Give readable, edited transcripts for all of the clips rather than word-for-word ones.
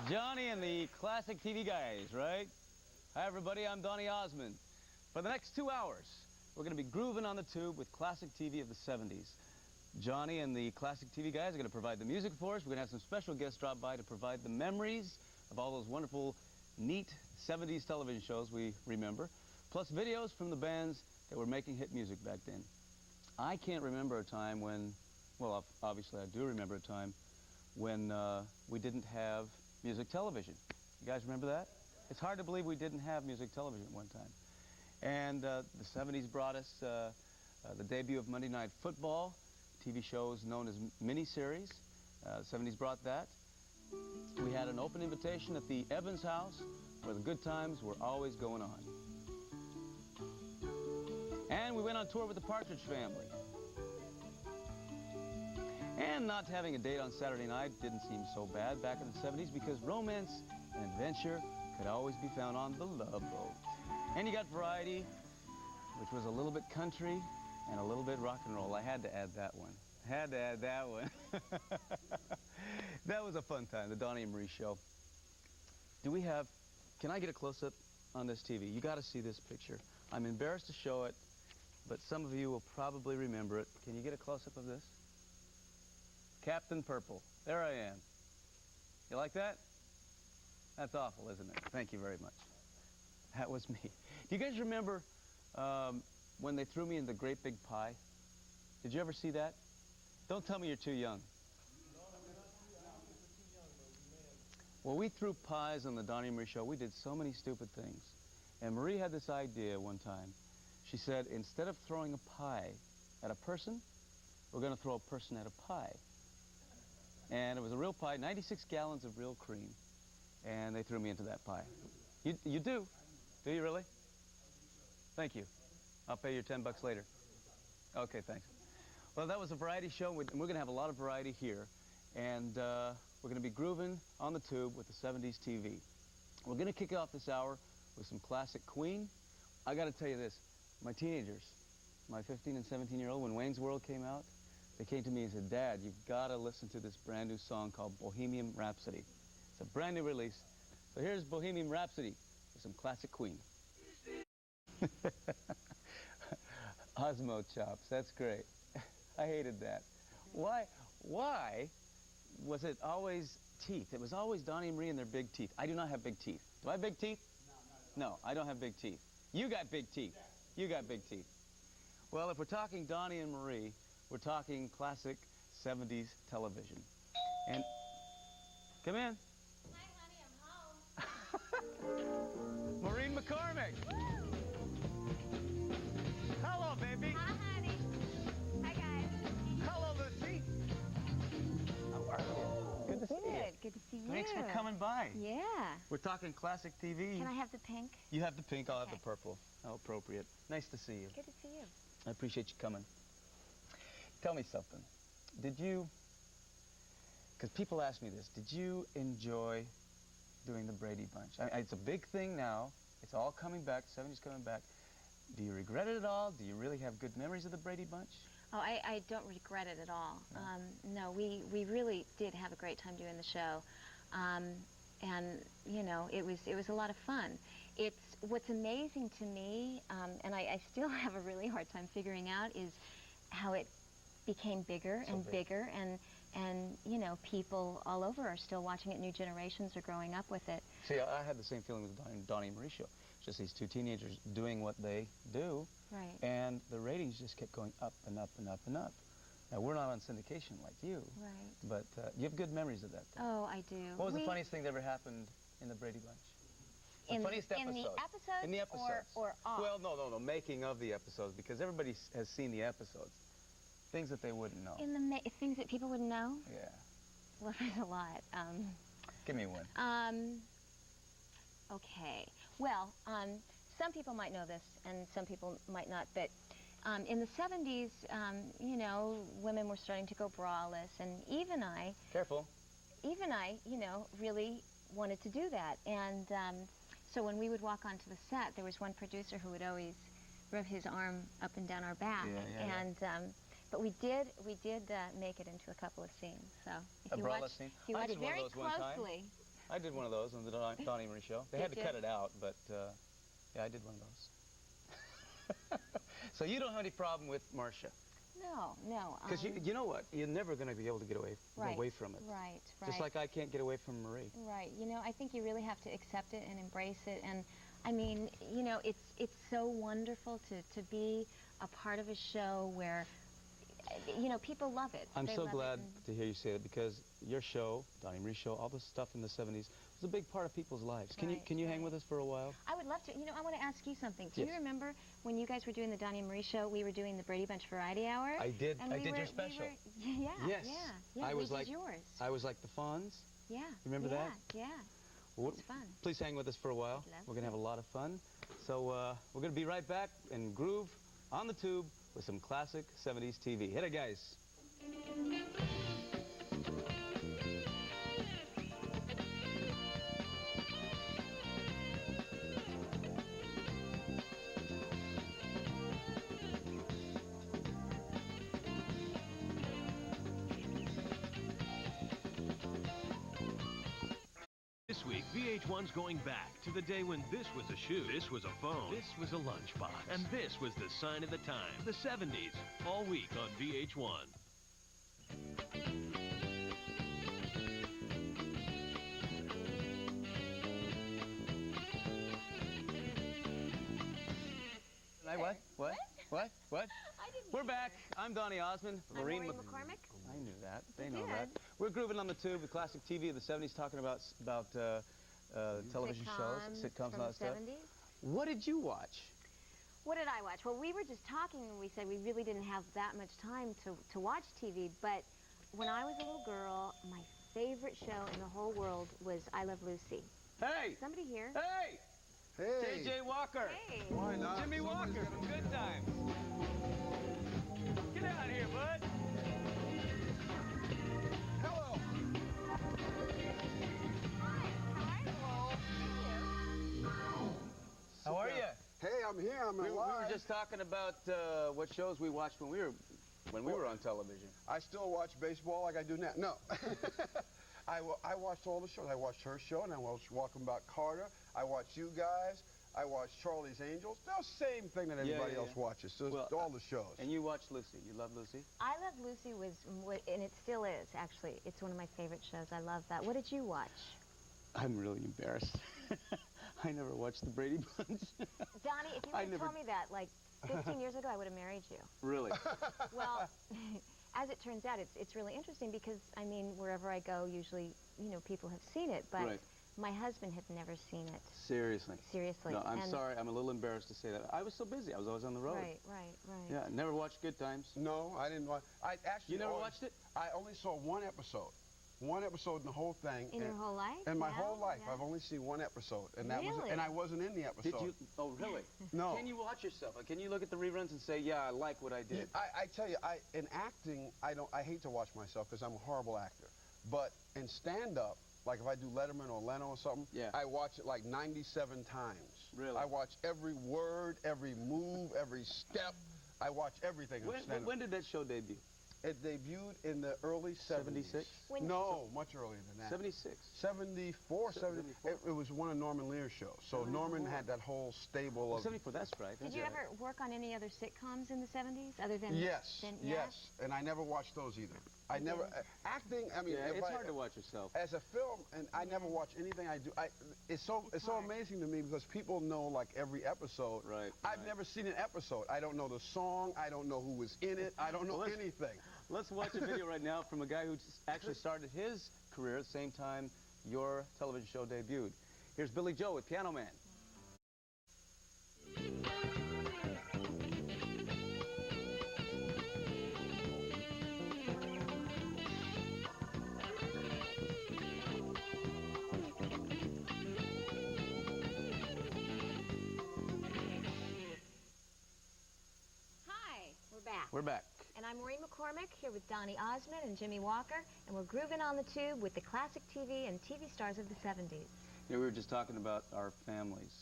Johnny and the classic TV guys, right? Hi, everybody. I'm Donny Osmond. For the next 2 hours, we're going to be grooving on the tube with classic TV of the 70s. Johnny and the classic TV guys are going to provide the music for us. We're going to have some special guests drop by to provide the memories of all those wonderful, neat 70s television shows we remember, plus videos from the bands that were making hit music back then. I can't remember a time when, well, obviously I do remember a time when we didn't have music television. You guys remember that? It's hard to believe we didn't have music television at one time. And the 70s brought us the debut of Monday Night Football, TV shows known as miniseries. The 70s brought that. We had an open invitation at the Evans house where the good times were always going on. And we went on tour with the Partridge Family. And not having a date on Saturday night didn't seem so bad back in the 70s because romance and adventure could always be found on the Love Boat. And you got variety, which was a little bit country and a little bit rock and roll. I had to add that one. Had to add that one. That was a fun time, the Donny and Marie show. Do we have, can I get a close-up on this TV? You got to see this picture. I'm embarrassed to show it, but some of you will probably remember it. Can you get a close-up of this? Captain Purple. There I am. You like that? That's awful, isn't it? Thank you very much. That was me. Do you guys remember when they threw me in the great big pie? Did you ever see that? Don't tell me you're too young. Well, we threw pies on the Donny and Marie show. We did so many stupid things. And Marie had this idea one time. She said, instead of throwing a pie at a person, we're going to throw a person at a pie. And it was a real pie, 96 gallons of real cream. And they threw me into that pie. You do? Do you really? Thank you. I'll pay you 10 bucks later. Okay, thanks. Well, that was a variety show, and we're going to have a lot of variety here. And we're going to be grooving on the tube with the 70s TV. We're going to kick off this hour with some classic Queen. I got to tell you this. My teenagers, my 15 and 17-year-old, when Wayne's World came out, they came to me and said, Dad, you've got to listen to this brand new song called Bohemian Rhapsody. It's a brand new release. So here's Bohemian Rhapsody with some classic Queen. Osmo chops, that's great. I hated that. Why was it always teeth? It was always Donny and Marie and their big teeth. I do not have big teeth. Do I have big teeth? No, I don't have big teeth. You got big teeth. You got big teeth. Well, if we're talking Donny and Marie, we're talking classic 70s television. And come in. Hi, honey, I'm home. Maureen McCormack. Hello, baby. Hi, honey. Hi, guys. Hello, Lucy. How are you? Good to see you. Good to see you. Thanks for coming by. Yeah. We're talking classic TV. Can I have the pink? You have the pink, I'll have the purple. How appropriate. Nice to see you. Good to see you. I appreciate you coming. Tell me something. Did you, because people ask me this, did you enjoy doing the Brady Bunch? It's a big thing now. It's all coming back. The 70s coming back. Do you regret it at all? Do you really have good memories of the Brady Bunch? Oh, I don't regret it at all. No, we really did have a great time doing the show. And, you know, it was a lot of fun. What's amazing to me, and I still have a really hard time figuring out, is how it became bigger and bigger, and you know, people all over are still watching it. New generations are growing up with it. See, I had the same feeling with the Donny and Marie show. Just these two teenagers doing what they do, right? And the ratings just kept going up and up and up and up. Now, we're not on syndication like you, right? But you have good memories of that thing. Oh, I do. What was the funniest thing that ever happened in the Brady Bunch? In the funniest episode? In the episodes? In the episodes. Or off? Well, no, making of the episodes, because everybody has seen the episodes. Things that they wouldn't know. In the things that people wouldn't know? Yeah. Well, there's a lot. Give me one. Okay. Well, some people might know this, and some people might not, but in the 70s, you know, women were starting to go braless, and even I... Careful. Even I, you know, really wanted to do that, and so when we would walk onto the set, there was one producer who would always rub his arm up and down our back, but we did make it into a couple of scenes. So if you watch very closely, I did one of those on the Donny Marie show. They had to cut it out, but yeah, I did one of those. So you don't have any problem with Marcia? No, no. Because you know what? You're never going to be able to get away from it. Right. Just like I can't get away from Marie. Right. You know, I think you really have to accept it and embrace it. And I mean, you know, it's so wonderful to be a part of a show where, you know, people love it. I'm so glad to hear you say that, because your show, Donny Marie show, all the stuff in the 70s was a big part of people's lives. Can you hang with us for a while? I would love to. You know, I want to ask you something. Do Yes. you remember when you guys were doing the Donny Marie show, we were doing the Brady Bunch Variety Hour? I did. And I did your special. Yeah. Yes. Yeah. I was like yours. I was like the Fonz. Yeah. Remember that? Yeah. Well, it's fun. Please hang with us for a while. We're going to have a lot of fun. So we're going to be right back and groove on the tube with some classic 70s TV. Hit it, guys. This week, VH1's going back to the day when this was a shoe, this was a phone, this was a lunchbox, and this was the sign of the time, the 70s, all week on VH1. What? We're back. I'm Donny Osmond. I'm Maureen McCormack. I knew that. They know that. We're grooving on the tube with classic TV of the 70s, talking about television shows, sitcoms and all that stuff. 70s. What did you watch? What did I watch? Well, we were just talking and we said we really didn't have that much time to watch TV, but when I was a little girl, my favorite show in the whole world was I Love Lucy. Hey! Somebody here? Hey! Hey! J.J. Walker! Hey! Why not? Jimmie Walker from Good Times. Get out of here, bud! Hello! How are you? Hey, I'm here. I'm We alive. were just talking about what shows we watched when we were on television. I still watch baseball like I do now. No. I watched all the shows. I watched her show, and I watched Walking About Carter. I watched you guys. I watched Charlie's Angels. The same thing that everybody else watches. So all the shows. And you watched Lucy. You love Lucy? I Love Lucy was, and it still is, actually. It's one of my favorite shows. I love that. What did you watch? I'm really embarrassed. I never watched the Brady Bunch. Donny, if you would have told me that, like, 15 years ago, I would have married you. Really? Well, as it turns out, it's really interesting because, I mean, wherever I go, usually, you know, people have seen it, but my husband had never seen it. Seriously? Seriously. No, I'm sorry. I'm a little embarrassed to say that. I was so busy. I was always on the road. Right. Yeah, never watched Good Times. No, I didn't watch. You never watched it? I only saw one episode. One episode in the whole thing. In your whole life? In my whole life, I've only seen one episode, and that was, and I wasn't in the episode. Did you? Oh, really? No. Can you watch yourself? Can you look at the reruns and say, yeah, I like what I did? I tell you, in acting, I hate to watch myself because I'm a horrible actor. But in stand-up, like if I do Letterman or Leno or something, I watch it like 97 times. Really? I watch every word, every move, every step. I watch everything. When did that show debut? It debuted in the early 70s. 76? No, much earlier than that. 76? 74, 74. It was one of Norman Lear's shows. So Norman had that whole stable of... 74, that's right. Did you ever work on any other sitcoms in the 70s other than... Yes, yes. And I never watched those either. I never... acting, I mean... Yeah, it's hard to watch yourself. As a film, and I never watch anything I do. It's so amazing to me because people know like every episode. Right. I've never seen an episode. I don't know the song. I don't know who was in it. I don't know anything. Let's watch a video right now from a guy who actually started his career at the same time your television show debuted. Here's Billy Joe with Piano Man. Hi, we're back. We're back. And I'm Maureen McCormack here with Donny Osmond and Jimmie Walker, and we're grooving on the tube with the classic TV and TV stars of the 70s. You know, we were just talking about our families.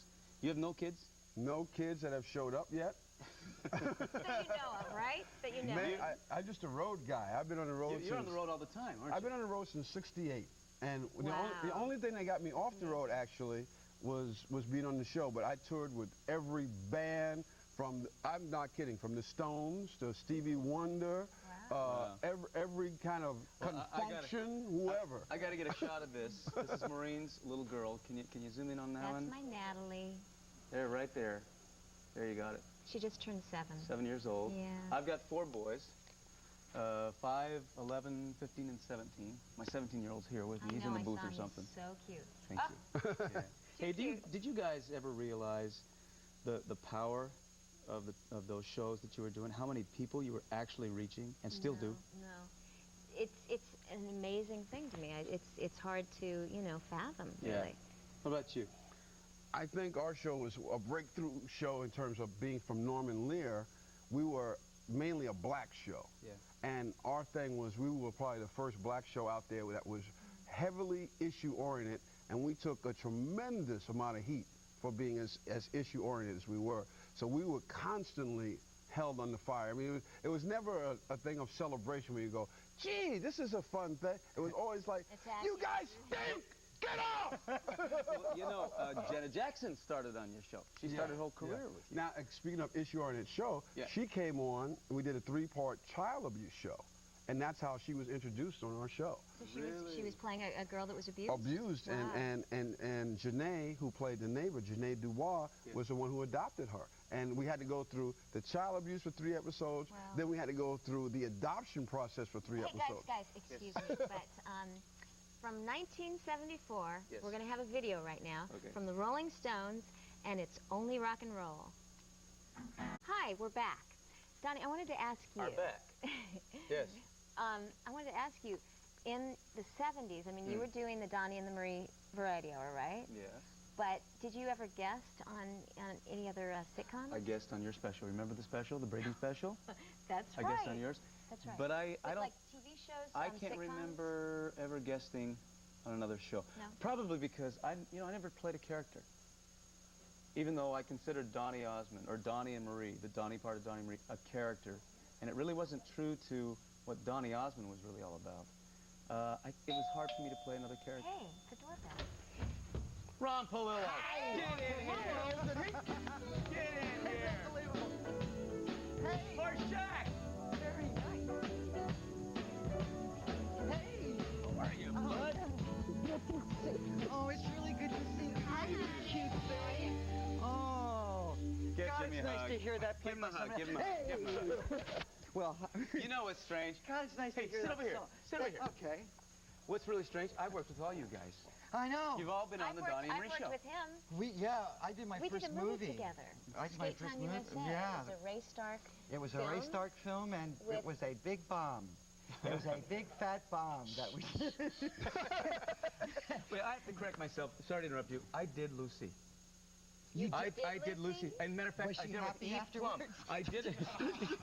You have no kids? No kids that have showed up yet? That you know of, right? That you know. I'm just a road guy. I've been on the road You're on the road all the time, aren't you? I've been on the road since '68. And Wow. the only thing that got me off the road, actually, was being on the show. But I toured with every band from, I'm not kidding, from the Stones to Stevie Wonder, every kind of function, whoever. I got to get a shot of this. This is Maureen's little girl. Can you zoom in on that one? That's my Natalie. There, right there. There, you got it. She just turned 7. 7 years old. Yeah. I've got 4 boys. 5, 11, 15, and 17. My 17-year-old's here with me. He's in the booth or something. So cute. Thank you. Yeah. Hey, did you guys ever realize the power of those shows that you were doing? How many people you were actually reaching and still do? No. It's an amazing thing to me. It's hard to, you know, fathom, really. Yeah. What about you? I think our show was a breakthrough show in terms of being from Norman Lear. We were mainly a black show. Yeah. And our thing was we were probably the first black show out there that was heavily issue-oriented, and we took a tremendous amount of heat for being as issue-oriented as we were. So we were constantly held under fire. I mean, it was never a thing of celebration where you go, gee, this is a fun thing. It was always like, you guys stink! Get off! Well, you know, Jenna Jackson started on your show. She started her whole career with you. Now, speaking of issue-oriented show, she came on, and we did a 3-part child abuse show. And that's how she was introduced on our show. So she was playing a girl that was abused? Abused, wow. and Janae, who played the neighbor, Janae Dubois, was the one who adopted her. And we had to go through the child abuse for 3 episodes. Wow. Then we had to go through the adoption process for 3 episodes. Guys, excuse me, but from 1974, we're going to have a video right now from the Rolling Stones, and it's only rock and roll. Hi, we're back. Donny, I wanted to ask you. Are back. Yes. I wanted to ask you, in the 70s, I mean, you were doing the Donny and the Marie variety hour, right? Yes. But did you ever guest on any other sitcoms? I guessed on your special. Remember the special, the Brady special? That's right. I guessed on yours. That's right. But I don't. Like TV shows, I can't sitcoms? remember ever guesting on another show. No. Probably because I never played a character. Even though I considered Donny Osmond or Donny and Marie, the Donny part of Donny and Marie, a character, and it really wasn't true to what Donny Osmond was really all about. It was hard for me to play another character. Hey, the doorbell. Ron Palillo, get in here! Get in here! Hey, for Shaq! Very nice. Hey! How are you, bud? Oh, it's really good to see you. Hi, cute thing. Oh. Get God, Jimmy it's a nice hug. to hear that. Give him a hug, give him a hug, give him a hug. Well, You know what's strange? God, it's nice to Hey, hear sit that over here. song. Sit over here. Okay. What's really strange, I've worked with all you guys. I know. You've all been on the Donny and Marie show. I've worked with him. I did my We first did a movie together. I did my Skate first Town movie. USA. Yeah. It was a Ray Stark It was a film Ray Stark film, and it was a big bomb. It was a big fat bomb that we did. Wait, I have to correct myself. Sorry to interrupt you. I did Lucy. I did Lucy. And matter of fact, Was I she did it with happy Eve Plum. afterwards? I did it. You did it.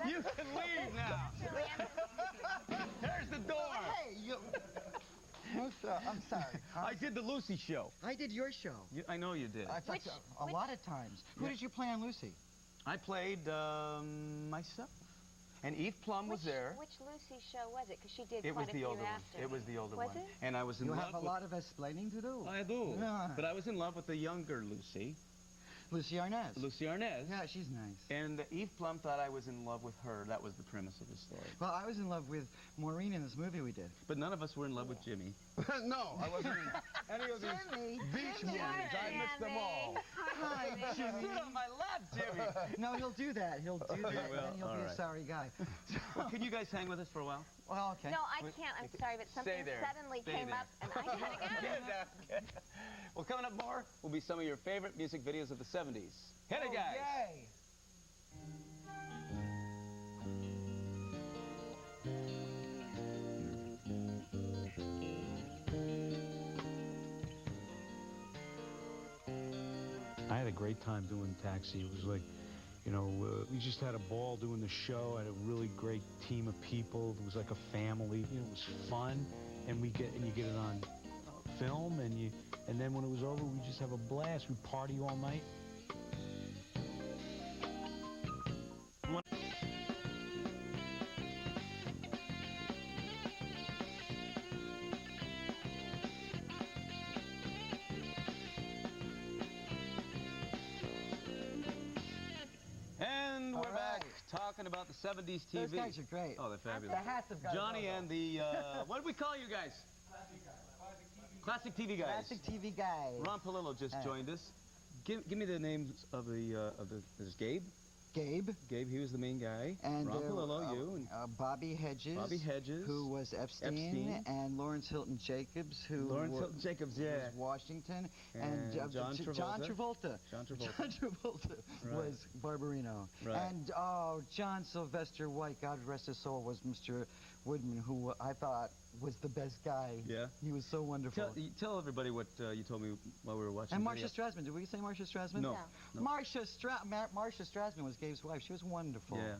You can leave now. There's the door. Hey, you. No, sir, I'm sorry. I did the Lucy show. I did your show. I know you did. I thought a lot of times. Who did you play on Lucy? I played myself. And Eve Plum was there. Which Lucy show was it? Because she did It was quite a the few older one. after. It was the older one. Was it? And I was in You love have a with... lot of explaining to do. I do. Yeah. But I was in love with the younger Lucy. Lucy Arnaz. Lucy Arnaz. Yeah, she's nice. And Eve Plum thought I was in love with her. That was the premise of the story. Well, I was in love with Maureen in this movie we did. But none of us were in love with Jimmy. No, I wasn't in any of these Jimmy! beach movies. I missed them all. Hi, Jimmy. Sit on my lap, Jimmy. No, he'll do that. He'll do that, will? and then he'll All be a right. sorry guy. Well, can you guys hang with us for a while? Well, okay. No, I can't. I'm sorry, but something Stay there. suddenly Stay came there. up, and I gotta go. Get down. Well, coming up more will be some of your favorite music videos of the 70s. Hit it, guys. Yay! I had a great time doing Taxi. It was like, you know, we just had a ball doing the show. I had a really great team of people. It was like a family. You know, it was fun, and you get it on film, and then when it was over, we just have a blast. We party all night. talking about the 70s TV. Those guys are great. Oh, they're fabulous. The hats have got Johnny and the, what do we call you guys? Classic TV guys. Classic TV guys. Ron Palillo just joined us. Give me the names of there's Gabe. Gabe. Gabe, he was the main guy. And Ron Palillo, you. And Bobby Hedges. Bobby Hedges. Who was Epstein. And Lawrence Hilton Jacobs, who Hilton Jacobs, yeah. was Washington. And John Travolta. John Travolta. John Travolta Right. was Barbarino. Right. And, John Sylvester White, God rest his soul, was Mr. Woodman, who I thought was the best guy. Yeah. He was so wonderful. Tell everybody what you told me while we were watching. And the Marcia video. Strassman. Did we say Marcia Strassman? No. No. Marcia Strassman was Gabe's wife. She was wonderful. Yeah.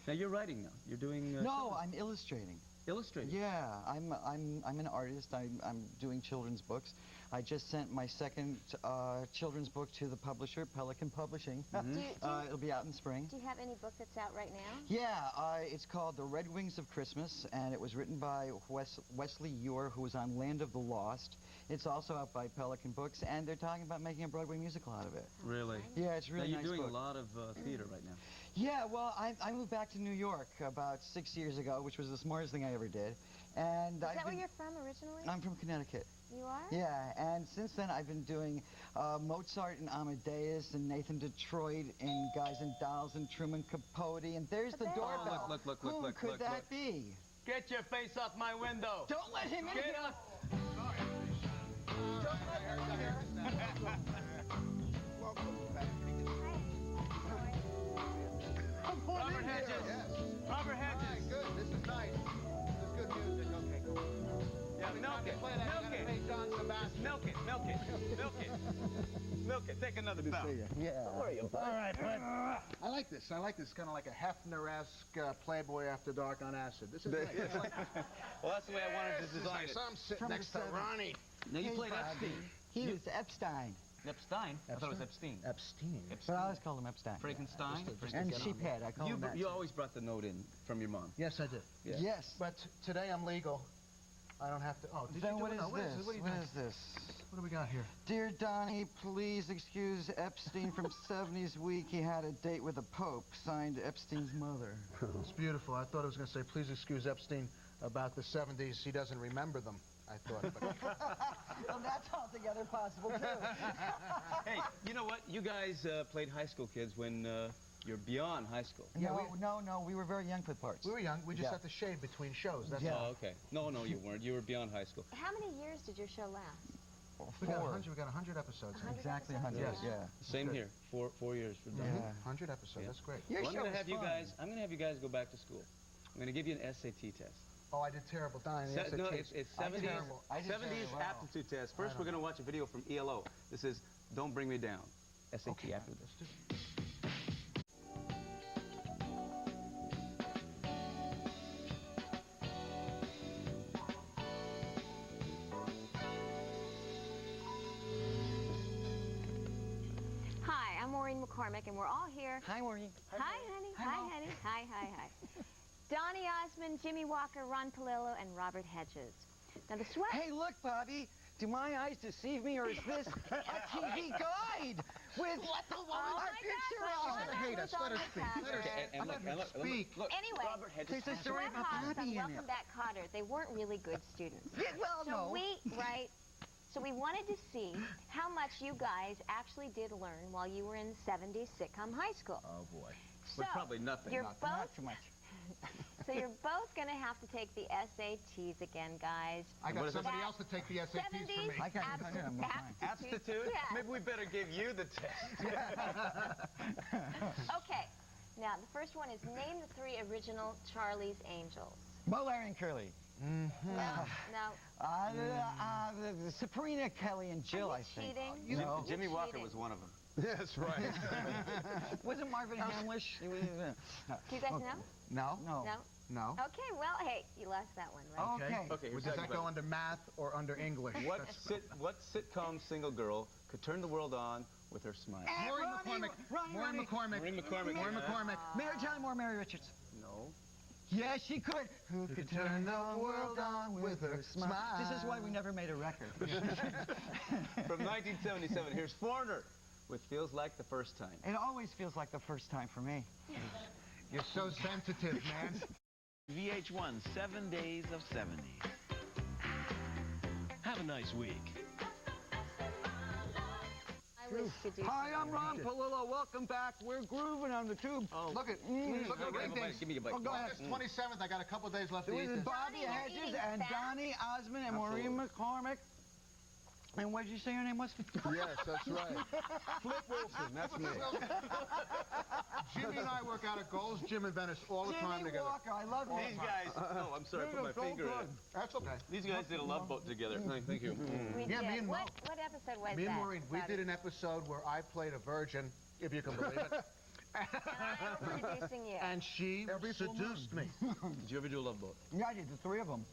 Now you're writing now. You're doing. No, I'm illustrating. Illustrating. Yeah, I'm an artist. I'm doing children's books. I just sent my second children's book to the publisher, Pelican Publishing. It'll be out in spring. Do you have any book that's out right now? Yeah, it's called The Red Wings of Christmas, and it was written by Wesley Ewer, who was on Land of the Lost. It's also out by Pelican Books, and they're talking about making a Broadway musical out of it. Really? Yeah, it's really now nice you're doing book. a lot of theater right now. Yeah, well, I moved back to New York about 6 years ago, which was the smartest thing I ever did. And Is that where you're from originally? I'm from Connecticut. You are? Yeah, and since then I've been doing Mozart and Amadeus and Nathan Detroit and Guys and Dolls and Truman Capote, and there's the doorbell. Oh, look, Who could look, that look. be? Get your face off my window. Don't let him in Get here. up. Don't let him in here. Welcome back. Robert Hedges. Robert Hedges. Hi, good. This is nice. This is good music. Okay, go. Yeah, milk it. Play that. Milk it. Play John Sebastian. Milk it. Milk it. Milk it. Milk it. Take another bow. Yeah. Where are you? All right, bud. I like this. I like this. Kind of like a Hefner-esque Playboy After Dark on acid. This is nice. Well, that's the way I wanted to design I it. saw him sitting From the next to 70s. Ronnie. Now you Hey, played Bobby. Epstein. He was Epstein, Epstein? I thought it was Epstein. Epstein. but I always called him Epstein. Frankenstein? And Sheephead, I call him that. You always brought the note in from your mom. Yes, I did. Yeah. Yes. But today I'm legal. I don't have to. Oh, did Then you do what it? is No, what this? What are you What doing? is this? What do we got here? Dear Donnie, please excuse Epstein from 70s week. He had a date with the Pope. Signed, Epstein's mother. It's beautiful. I thought it was going to say, please excuse Epstein about the 70s. He doesn't remember them, I thought. But Well, that's altogether possible, too. Hey, you know what? You guys played high school kids when you're beyond high school. Yeah, No, we were very young for the parts. we were young. We just Yeah. had to shave between shows. That's Yeah. all. Oh, okay. No, you weren't. You were beyond high school. How many years did your show last? We got 4. 100. We got 100 episodes. 100 Exactly episodes? 100, Yes. yeah. Same Good. here. 4 years. For Yeah. 100 episodes. Yeah. That's great. Your Well, I'm show gonna was have you fun. guys. I'm gonna have you guys go back to school. I'm gonna give you an SAT test. Oh, I did terrible. Donnie, Se- no, it's I did 70s. terrible. I did very 70s well. aptitude test. First, we're gonna watch a video from ELO. This is "Don't Bring Me Down." SAT after this. Hi, I'm Maureen McCormack, and we're all here. Hi, Maureen. Hi, honey. Hi, Hi, Mom. honey. Hi. Donny Osmond, Jimmie Walker, Ron Palillo, and Robert Hedges. Now, the sweat... Hey, look, Bobby. Do my eyes deceive me, or is this a TV guide with our picture on it? Hey, that's let her speak. Let her And look, speak. look. Anyway, Robert Hedges. There's a has- story about Sweat Bobby in Welcome it. Back, Cotter. They weren't really good students. Yeah, well, no. So we wanted to see how much you guys actually did learn while you were in 70s sitcom high school. Oh boy. So But probably nothing. You're Not both, too much. so you're both going to have to take the SATs again, guys. I What got is it? somebody else to take the SATs for 70s me. I got it. I'm fine. Aptitude? Yeah. Maybe we better give you the test. Okay. Now, the first one is name the 3 original Charlie's Angels. Bo, Larry, and Curly. No. Sabrina, Kelly, and Jill, Are I you think. cheating? No. Jimmy Walker cheating. was one of them. Yes, right. Wasn't Marvin Hamlish? Do you guys know? No? No. No? No? Okay, well, hey, you lost that one, right? Okay. Okay, here's Does the that go under math or under English? What sitcom single girl could turn the world on with her smile? Maureen McCormack. Maureen McCormack. Maureen McCormack. Maureen McCormack. Mary Tyler Moore, Mary Richards. No. Yes, she could. Who could turn the world on with her smile? This is why we never made a record. From 1977, here's Foreigner with Feels Like the First Time. It always feels like the first time for me. You're so sensitive, man. VH1 7 Days of 70s. Have a nice week. I wish to do Hi, I'm something. Ron Palillo. Welcome back. We're grooving on the tube. Oh, look at Give me a bite. Oh, go ahead. August 27th. I got a couple days left to This eat is this. Bobby Donny, we're Hedges eating and fast. Donny Osmond and Maureen McCormack. And what did you say your name was? Yes, that's right. Flip Wilson, that's me. Jimmy and I work out at Gold's Gym in Venice all the time Jimmie together. Walker. I love him. These guys, no, I'm sorry, I put my finger in it. That's okay. These guys did a love boat together. Thank you. We Yeah, did. me and Mo. What episode was Me that? and Maureen, we Bobby? did an episode where I played a virgin, if you can believe it. And I was seducing you. And she seduced me. Did you ever do a love boat? Yeah, I did the three of them.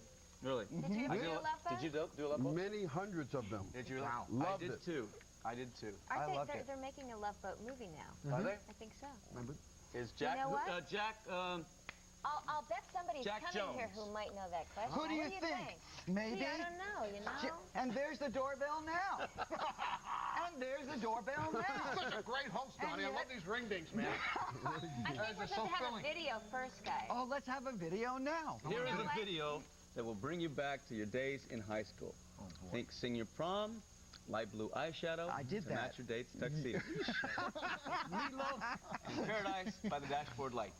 Really? Did you ever do a love boat? Did you do a love boat? Many hundreds of them. Did you? Wow. Loved I did it. too. I did too. Aren't I they, loved it. they're making a love boat movie now. Are they? I think so. Remember? Is Jack? know what? Jack. I'll bet somebody's Jack coming here Jones. who might know that question. Who do you what think? Maybe? Gee, I don't know, you know? And there's the doorbell now. And there's the doorbell You're now. such a great host, Donny. I And love these ring dings, man. I think we're They're supposed so to have filling. a video first, guys. Oh, let's have a video now. Here is know a what? video that will bring you back to your days in high school. Think senior prom, light blue eyeshadow. I did to that. match your date's tuxedo. Meatloaf in Paradise by the dashboard light.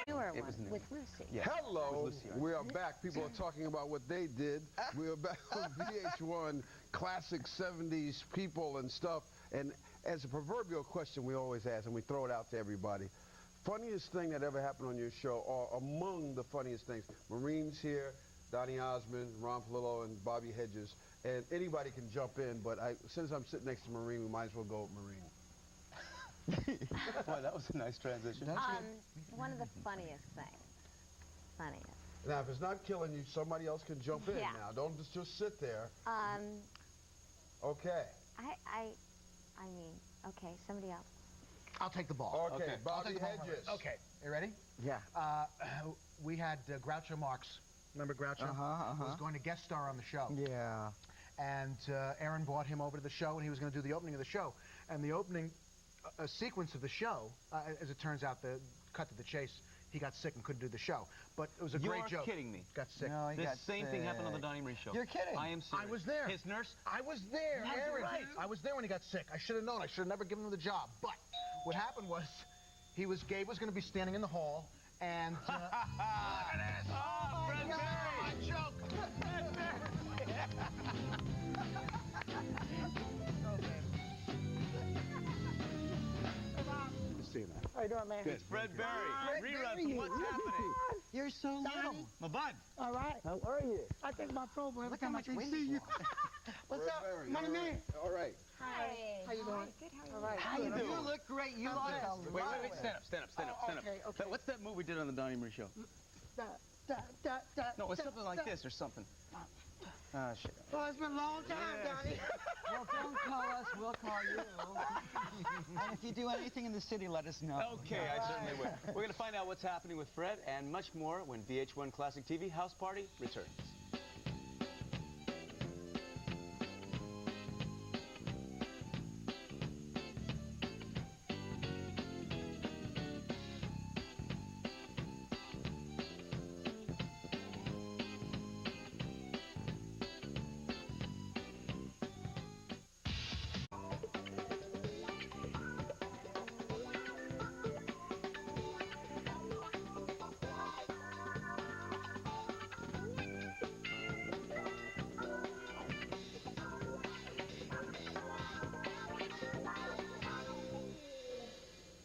Newer It one was new. with Lucy. Yeah. Hello, Lucy, right? we are back. People are talking about what they did. We are back on VH1, classic 70s people and stuff. And as a proverbial question we always ask, and we throw it out to everybody, funniest thing that ever happened on your show, or among the funniest things. Maureen's here, Donny Osmond, Ron Palillo, and Bobby Hedges. And anybody can jump in, but since I'm sitting next to Maureen, we might as well go with Maureen. Boy, that was a nice transition. One of the funniest things. Funniest. Now, if it's not killing you, somebody else can jump in Yeah. now. Don't just sit there. Okay. I mean, okay, somebody else. I'll take the ball. Okay, Okay. Bobby I'll take the ball Hedges. first. Okay, you ready? Yeah. We had Groucho Marx. Remember Groucho? He was going to guest star on the show. Yeah. And Aaron brought him over to the show, and he was going to do the opening of the show. And the opening sequence of the show, as it turns out, the cut to the chase, he got sick and couldn't do the show. But it was a great joke. You're kidding me. Got sick. No, he This got same thing happened on the sick. Donny Marie show. You're kidding. I am serious. I was there. His nurse? I was there, That's Aaron. right. I was there when he got sick. I should have known. I should have never given him the job. But what happened was, Gabe was going to be standing in the hall, and look at this. Oh, Fred God, Berry. my joke. How you doing, man? It's Fred Berry. Reruns from What's Happening. You're so little. My bud. All right. How are you? I think my program every Look how time I much can wind see you you. are. What's up, Berry, money all man? right. All right. Hi. How you doing? Good, how All are right. How you good. You look great. You lost a lot. Wait, stand up, stand up, stand up, Oh, stand up. okay, okay. What's that move we did on the Donny Marie show? Da, da, da, da, No, it's da, something like da. this or something. Ah, shit. Oh, it's been a long time, Donny. Well, don't call us. We'll call you. And if you do anything in the city, let us know. Okay, I certainly will. We're going to find out what's happening with Fred and much more when VH1 Classic TV House Party returns.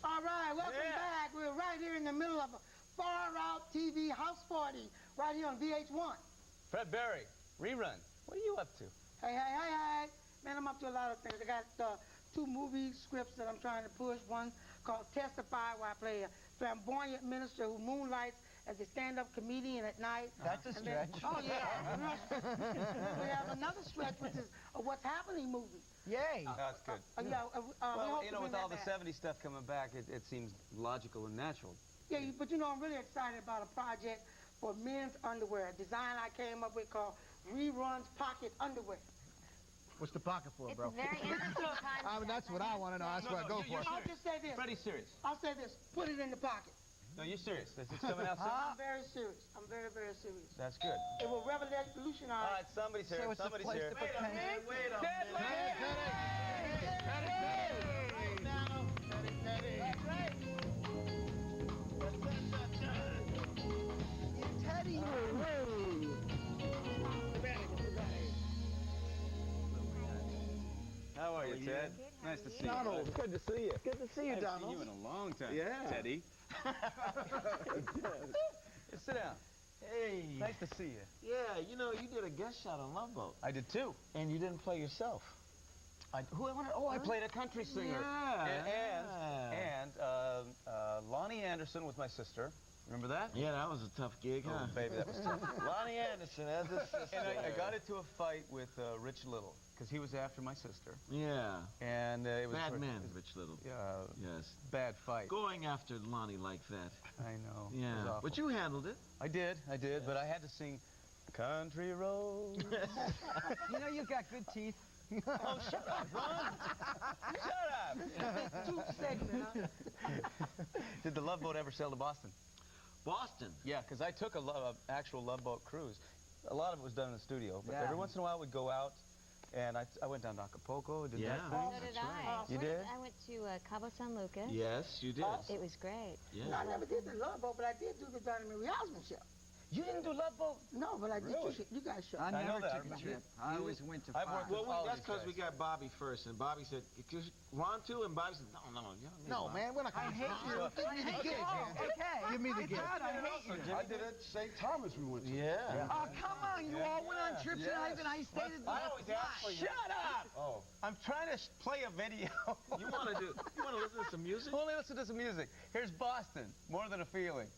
All right, welcome back. We're right here in the middle of a far-out TV house party right here on VH1. Fred Berry, rerun. What are you up to? Hey, hey, hey, hey. Man, I'm up to a lot of things. I got 2 movie scripts that I'm trying to push. One called Testify, where I play a flamboyant minister who moonlights as a stand-up comedian at night. That's a And then- stretch. oh, yeah. We have another stretch, which is a What's Happening movie. Yay. That's good. We Well, hope you to know, bring with all that the back. 70s stuff coming back, it seems logical and natural. Yeah, but you know, I'm really excited about a project for men's underwear, a design I came up with called Reruns Pocket Underwear. What's the pocket for, It's bro? a very interesting concept. That's what I want to know. That's what I go for. I'll just say this. Freddie's serious. I'll say this. Put it in the pocket. No, you're serious. It's coming out soon? I'm very serious. I'm very, very serious. That's good. It will revolutionize. All right, somebody's here. So it's a Somebody's place here. to put pennies. Wait a minute. Teddy! How are you, Ted? Nice to see you. Donald, good to see you. Good to see you, I haven't Donald. seen you in a long time, Yeah. Teddy. Sit down. Hey. Nice to see you. Yeah, you know, you did a guest shot on Love Boat. I did too. And you didn't play yourself. I played a country singer. Yeah. And Lonnie Anderson was my sister. Remember that? Yeah, that was a tough gig, Oh, huh? baby, that was tough. Lonnie Anderson as his sister. And I got into a fight with Rich Little, because he was after my sister. Yeah. And it was... Bad man, Rich Little. Yes. Bad fight. Going after Lonnie like that. I know. Yeah. It was awful. But you handled it. I did, but I had to sing Country Road. You know you've got good teeth. Oh, shut up, Ron. Shut up. Two segment, huh? Did the Love Boat ever sail to Boston? Boston. Yeah, because I took a actual Love Boat cruise. A lot of it was done in the studio, but Yeah. every once in a while we'd go out, and I went down to Acapulco, did Yeah. that thing. So did I. You did? I went to Cabo San Lucas. Yes, you did. It was great. Yeah. No, I never did the Love Boat, but I did do the Donny Osmond show. You didn't do Love Boat? No, but I did Really? you guys show. I know never that. I took a remember trip. I always went to I've five. worked Well, all that's these because we guys. got Bobby first, and Bobby said, Ron too, and Bobby said, no, you don't need No, Ron. man, we're not going to hate you. Give me the gig, man. Okay. Give me the gig. I did it at St. Thomas we went to. Yeah. Oh, come on. You all went on trips and I stayed at the I always ask for you. Shut up! Oh. I'm trying to play a video. You want to listen to some music? Only listen to some music. Here's Boston, More Than a Feeling.